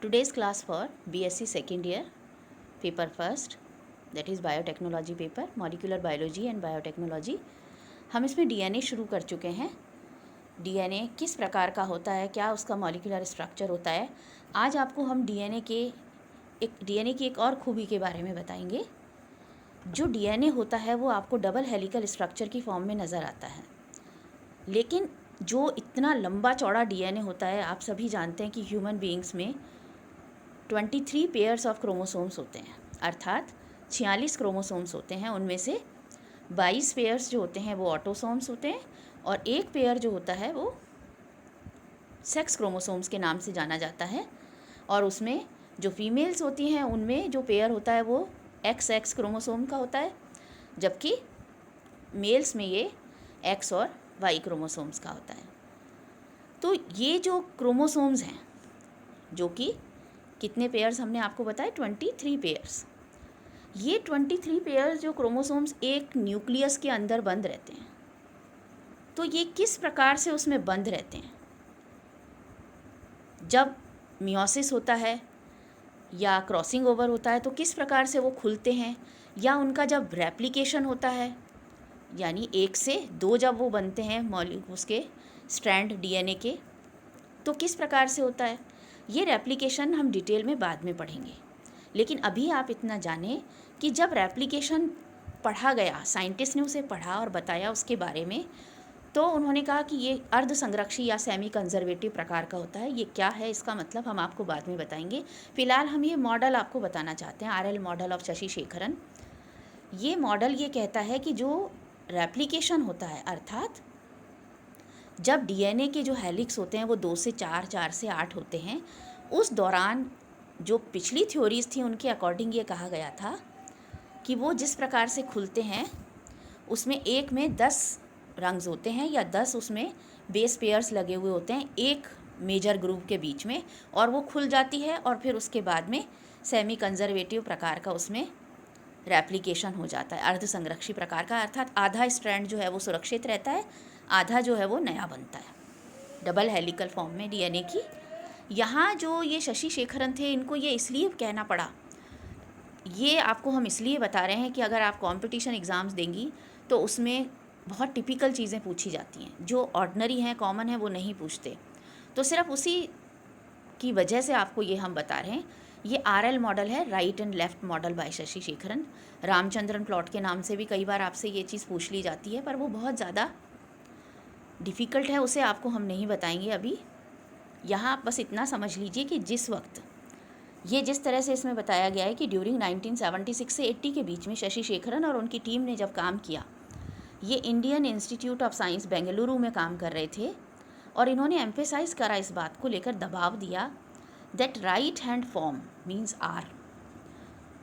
Today's class for BSc second year, paper first, that is biotechnology paper, molecular biology and biotechnology. हम इसमें DNA शुरू कर चुके हैं। डीएनए किस प्रकार का होता है, क्या उसका मॉलिक्यूलर स्ट्रक्चर होता है। आज आपको हम डीएनए की एक और खूबी के बारे में बताएंगे। जो डीएनए होता है वो आपको डबल हेलिकल स्ट्रक्चर की फॉर्म में नज़र आता है, लेकिन जो इतना लंबा चौड़ा डीएनए होता है, आप सभी जानते हैं कि ह्यूमन बीइंग्स में 23 पेयर्स ऑफ क्रोमोसोम्स होते हैं, अर्थात 46 क्रोमोसोम्स होते हैं। उनमें से 22 पेयर्स जो होते हैं वो ऑटोसोम्स होते हैं और एक पेयर जो होता है वो सेक्स क्रोमोसोम्स के नाम से जाना जाता है। और उसमें जो फीमेल्स होती हैं उनमें जो पेयर होता है वो एक्स क्रोमोसोम का होता है, जबकि मेल्स में ये एक्स और वाई क्रोमोसोम्स का होता है। तो ये जो क्रोमोसोम्स हैं, जो कि कितने पेयर्स हमने आपको बताए, 23 पेयर्स। ये 23 पेयर्स जो क्रोमोसोम्स एक न्यूक्लियस के अंदर बंद रहते हैं, तो ये किस प्रकार से उसमें बंद रहते हैं। जब मियोसिस होता है या क्रॉसिंग ओवर होता है तो किस प्रकार से वो खुलते हैं, या उनका जब रेप्लिकेशन होता है यानी 1 से 2 जब वो बनते हैं उसके स्ट्रैंड डीएनए के, तो किस प्रकार से होता है। ये रेप्लिकेशन हम डिटेल में बाद में पढ़ेंगे, लेकिन अभी आप इतना जानें कि जब रेप्लिकेशन पढ़ा गया, साइंटिस्ट ने उसे पढ़ा और बताया उसके बारे में, तो उन्होंने कहा कि ये अर्ध संरक्षी या सेमी कंजर्वेटिव प्रकार का होता है। ये क्या है, इसका मतलब हम आपको बाद में बताएंगे। फिलहाल हम ये मॉडल आपको बताना चाहते हैं, RL model of Shashi Shekharan. ये मॉडल ये कहता है कि जो रेप्लिकेशन होता है, अर्थात जब डीएनए के जो हेलिक्स होते हैं वो 2 से 4, 4 से 8 होते हैं, उस दौरान जो पिछली थ्योरीज थी उनके अकॉर्डिंग ये कहा गया था कि वो जिस प्रकार से खुलते हैं उसमें एक में 10 रंग्स होते हैं या 10 उसमें बेस पेयर्स लगे हुए होते हैं एक मेजर ग्रुप के बीच में, और वो खुल जाती है और फिर उसके बाद में सेमी कंजर्वेटिव प्रकार का उसमें रेप्लिकेशन हो जाता है, अर्ध संरक्षी प्रकार का, अर्थात आधा स्ट्रैंड जो है वो सुरक्षित रहता है, आधा जो है वो नया बनता है डबल हेलिकल फॉर्म में डीएनए की। यहाँ जो ये शशि शेखरन थे, इनको ये इसलिए कहना पड़ा, ये आपको हम इसलिए बता रहे हैं कि अगर आप कंपटीशन एग्ज़ाम्स देंगी तो उसमें बहुत टिपिकल चीज़ें पूछी जाती हैं, जो ऑर्डिनरी हैं, कॉमन है, वो नहीं पूछते। तो सिर्फ उसी की वजह से आपको ये हम बता रहे हैं। ये आरएल मॉडल है, right and left model by Shashi Shekharan. Ramachandran plot के नाम से भी कई बार आपसे ये चीज़ पूछ ली जाती है, पर वो बहुत ज़्यादा डिफ़िकल्ट है, उसे आपको हम नहीं बताएंगे अभी। यहाँ आप बस इतना समझ लीजिए कि जिस वक्त ये जिस तरह से इसमें बताया गया है कि ड्यूरिंग 1976 से 80 के बीच में शशि शेखरन और उनकी टीम ने जब काम किया, ये Indian institute of science Bengaluru में काम कर रहे थे, और इन्होंने एम्फेसाइज करा, इस बात को लेकर दबाव दिया, that right hand form means are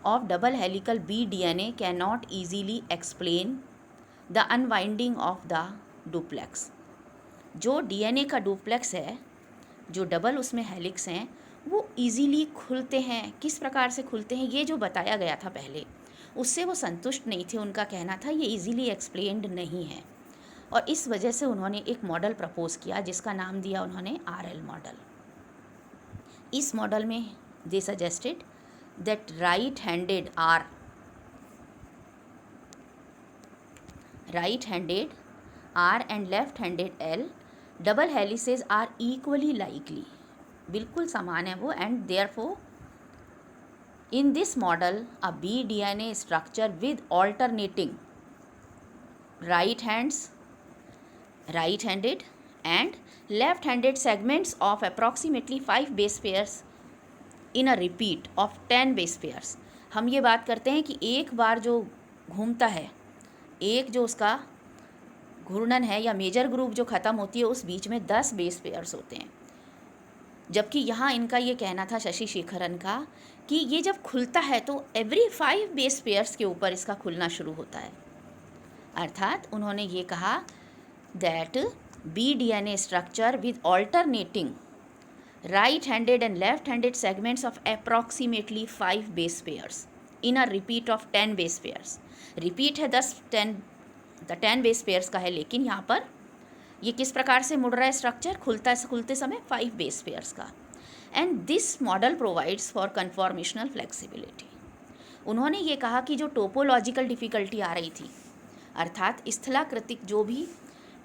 of double helical B DNA can not easily explain the unwinding of the duplex. जो डीएनए का डुप्लेक्स है, जो डबल उसमें हेलिक्स हैं, वो इजीली खुलते हैं। किस प्रकार से खुलते हैं, ये जो बताया गया था पहले, उससे वो संतुष्ट नहीं थे। उनका कहना था ये इजीली एक्सप्लेन्ड नहीं है, और इस वजह से उन्होंने एक मॉडल प्रपोज किया जिसका नाम दिया उन्होंने आरएल मॉडल। इस मॉडल में they suggested that right handed R and left handed L double helices are equally likely, बिल्कुल समान है वो, and therefore in this model a B DNA structure with alternating right-handed and left-handed segments of approximately 5 base pairs in a repeat of 10 base pairs। हम ये बात करते हैं कि एक बार जो घूमता है, एक जो उसका घूर्णन है या मेजर ग्रुप जो ख़त्म होती है, उस बीच में 10 बेस पेयर्स होते हैं। जबकि यहाँ इनका ये कहना था शशि शेखरन का कि ये जब खुलता है तो एवरी 5 बेस पेयर्स के ऊपर इसका खुलना शुरू होता है, अर्थात उन्होंने ये कहा that B DNA structure with alternating right-handed and left-handed segments of approximately 5 base pairs in a repeat of 10 base pairs। repeat है 10 base pairs का है, लेकिन यहाँ पर ये किस प्रकार से मुड़ रहा है स्ट्रक्चर, खुलते समय 5 बेस पेयर्स का। And this model provides for conformational flexibility. उन्होंने ये कहा कि जो टोपोलॉजिकल डिफ़िकल्टी आ रही थी, अर्थात स्थलाकृतिक जो भी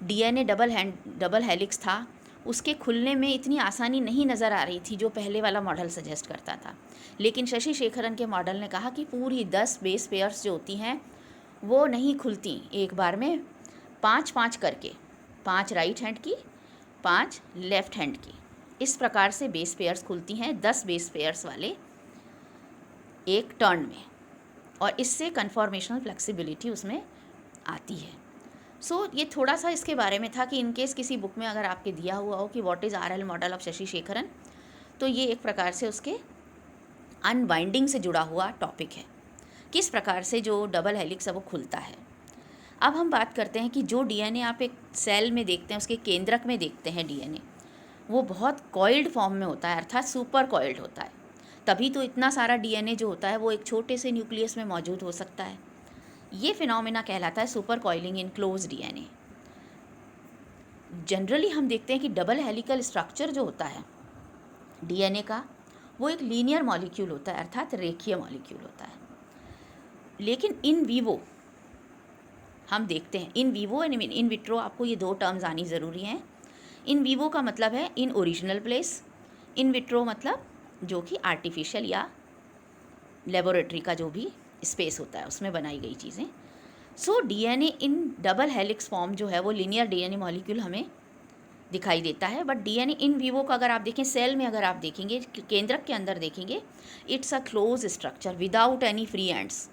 डीएनए डबल हेलिक्स था, उसके खुलने में इतनी आसानी नहीं नज़र आ रही थी जो पहले वाला मॉडल सजेस्ट करता था। लेकिन शशि शेखरन के मॉडल ने कहा कि पूरी 10 बेस पेयर्स जो होती हैं वो नहीं खुलती एक बार में, 5-5 करके, 5 राइट हैंड की, 5 लेफ़्ट हैंड की, इस प्रकार से बेस पेयर्स खुलती हैं 10 बेस पेयर्स वाले एक टर्न में, और इससे कन्फॉर्मेशनल फ्लेक्सिबिलिटी उसमें आती है। सो ये थोड़ा सा इसके बारे में था कि इनकेस किसी बुक में अगर आपके दिया हुआ हो कि what is RL model of Shashi Shekharan, तो ये एक प्रकार से उसके अनबाइंडिंग से जुड़ा हुआ टॉपिक है, किस प्रकार से जो डबल हेलिक्स है वो खुलता है। अब हम बात करते हैं कि जो डीएनए आप एक सेल में देखते हैं, उसके केंद्रक में देखते हैं डीएनए, वो बहुत कॉइल्ड फॉर्म में होता है, अर्थात सुपर कॉइल्ड होता है। तभी तो इतना सारा डीएनए जो होता है वो एक छोटे से न्यूक्लियस में मौजूद हो सकता है। ये फिनोमेना कहलाता है super coiling in close DNA. Generally हम देखते हैं कि डबल हेलिकल स्ट्रक्चर जो होता है डीएनए का, वो एक लीनियर मॉलिक्यूल होता है, अर्थात रेखीय मॉलिक्यूल होता है। लेकिन इन वीवो हम देखते हैं, in vivo and in vitro, आपको ये दो टर्म्स आनी ज़रूरी हैं। इन वीवो का मतलब है in original place, in vitro मतलब जो कि आर्टिफिशियल या लेबोरेटरी का जो भी स्पेस होता है उसमें बनाई गई चीज़ें। So DNA in double helix form जो है वो लीनियर डीएनए मॉलिक्यूल हमें दिखाई देता है। बट डीएनए इन वीवो का अगर आप देखें, सेल में अगर आप देखेंगे, केंद्रक के अंदर देखेंगे, it's a close structure without any free ends,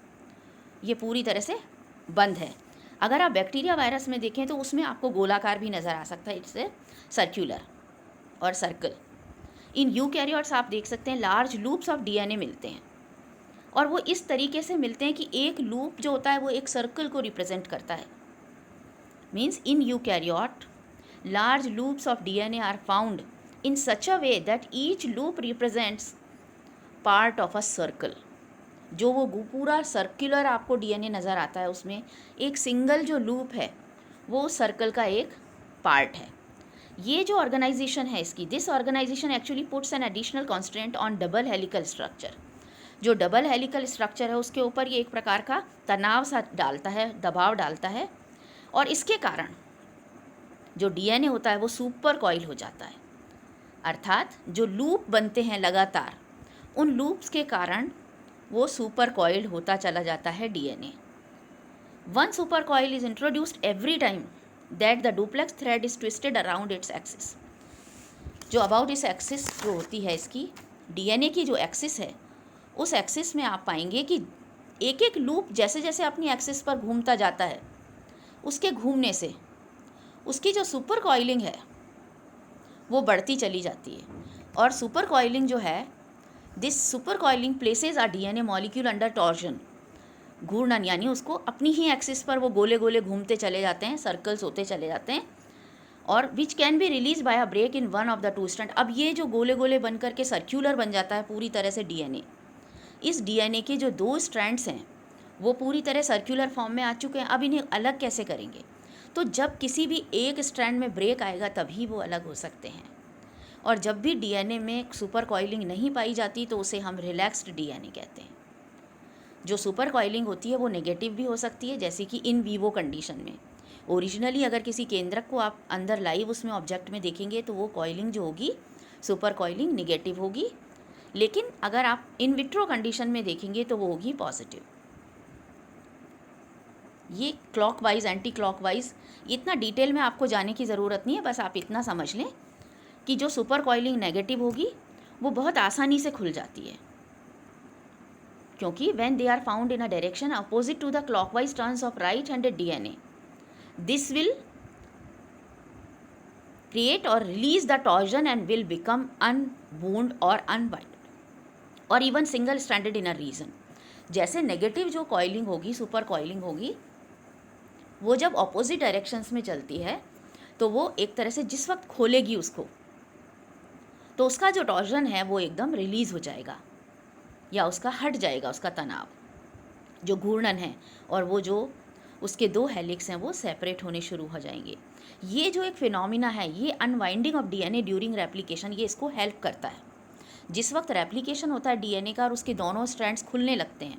ये पूरी तरह से बंद है। अगर आप बैक्टीरिया वायरस में देखें तो उसमें आपको गोलाकार भी नज़र आ सकता है, इट्स ए सर्क्यूलर और सर्कल। इन यूकैरियोट्स आप देख सकते हैं लार्ज लूप्स ऑफ डीएनए मिलते हैं, और वो इस तरीके से मिलते हैं कि एक लूप जो होता है वो एक सर्कल को रिप्रेजेंट करता है। Means in eukaryote large loops of DNA are found in such a way that each loop represents part of a circle। जो वो पूरा सर्कुलर आपको डीएनए नज़र आता है, उसमें एक सिंगल जो लूप है वो सर्कल का एक पार्ट है। ये जो ऑर्गेनाइजेशन है इसकी, this organization actually puts an additional constant on double helical structure. जो डबल हेलिकल स्ट्रक्चर है उसके ऊपर ये एक प्रकार का तनाव सा डालता है, दबाव डालता है, और इसके कारण जो डीएनए होता है वो सुपर कॉइल हो जाता है। अर्थात जो लूप बनते हैं लगातार, उन लूप्स के कारण वो सुपर कॉइल्ड होता चला जाता है DNA. One super coil is introduced every time that the duplex thread is twisted around its axis. जो अबाउट इस एक्सिस जो होती है इसकी, डीएनए की जो एक्सिस है, उस एक्सिस में आप पाएंगे कि एक एक लूप जैसे जैसे अपनी एक्सिस पर घूमता जाता है, उसके घूमने से उसकी जो सुपर कॉइलिंग है वो बढ़ती चली जाती है। और सुपर कॉइलिंग जो है, this super coiling places a DNA molecule under torsion, घूर्णन, यानी उसको अपनी ही एक्सिस पर वो गोले गोले घूमते चले जाते हैं, सर्कल्स होते चले जाते हैं, और which can be release by a break in one of the two strand. अब ये जो गोले गोले बन करके सर्क्यूलर बन जाता है पूरी तरह से डीएनए, इस डीएनए के जो दो स्ट्रैंड्स हैं वो पूरी तरह सर्क्यूलर फॉर्म में आ चुके हैं। अब इन्हें अलग कैसे करेंगे? तो जब किसी भी एक स्ट्रैंड में ब्रेक आएगा तभी वो अलग हो सकते हैं। और जब भी डीएनए में सुपर कॉइलिंग नहीं पाई जाती तो उसे हम रिलैक्स्ड डीएनए कहते हैं। जो सुपर कॉइलिंग होती है वो नेगेटिव भी हो सकती है, जैसे कि इन वीवो कंडीशन में। ओरिजिनली अगर किसी केंद्रक को आप अंदर लाइव उसमें ऑब्जेक्ट में देखेंगे तो वो कॉइलिंग जो होगी, सुपर कॉइलिंग, निगेटिव होगी। लेकिन अगर आप इन विट्रो कंडीशन में देखेंगे तो वो होगी पॉजिटिव। ये क्लॉकवाइज, एंटी क्लॉकवाइज, इतना डिटेल में आपको जाने की ज़रूरत नहीं है, बस आप इतना समझ लें कि जो सुपर कॉइलिंग नेगेटिव होगी वो बहुत आसानी से खुल जाती है, क्योंकि when they are found in a direction opposite to the clockwise turns of right handed DNA, this will create और release the torsion and will become unwound और अनबाइंड और even single stranded in a region. जैसे negative जो coiling होगी, super coiling होगी, वो जब opposite directions में चलती है तो वो एक तरह से जिस वक्त खोलेगी उसको, तो उसका जो टॉर्जन है वो एकदम रिलीज़ हो जाएगा या उसका हट जाएगा, उसका तनाव, जो घूर्णन है, और वो जो उसके दो हेलिक्स हैं वो सेपरेट होने शुरू हो जाएंगे। ये जो एक फिनोमिना है, ये unwinding of DNA during replication, ये इसको हेल्प करता है। जिस वक्त रेप्लिकेशन होता है डीएनए का और उसके दोनों स्ट्रैंड्स खुलने लगते हैं,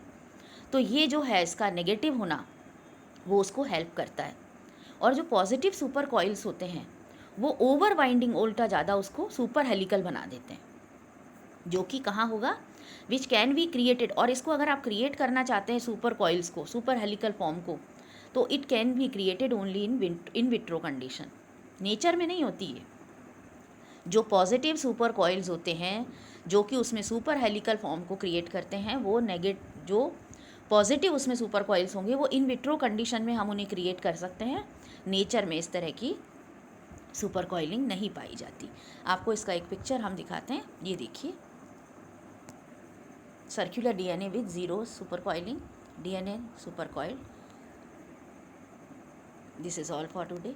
तो ये जो है इसका नेगेटिव होना वो उसको हेल्प करता है। और जो पॉजिटिव सुपर कॉइल्स होते हैं वो ओवर बाइंडिंग उल्टा ज़्यादा उसको सुपर हेलिकल बना देते हैं, जो कि कहाँ होगा, विच कैन बी क्रिएटेड। और इसको अगर आप क्रिएट करना चाहते हैं सुपर कॉइल्स को, सुपर हेलिकल फॉर्म को, तो it can be created only in vitro condition, nature में नहीं होती है। जो पॉजिटिव सुपर कॉइल्स होते हैं जो कि उसमें सुपर हेलिकल फॉर्म को क्रिएट करते हैं, वो जो पॉजिटिव उसमें सुपर कॉइल्स होंगे वो इन विट्रो कंडीशन में हम उन्हें क्रिएट कर सकते हैं। नेचर में इस तरह की सुपर कॉइलिंग नहीं पाई जाती। आपको इसका एक पिक्चर हम दिखाते हैं, ये देखिए, circular DNA with zero super coiling, DNA super coil. This is all for today.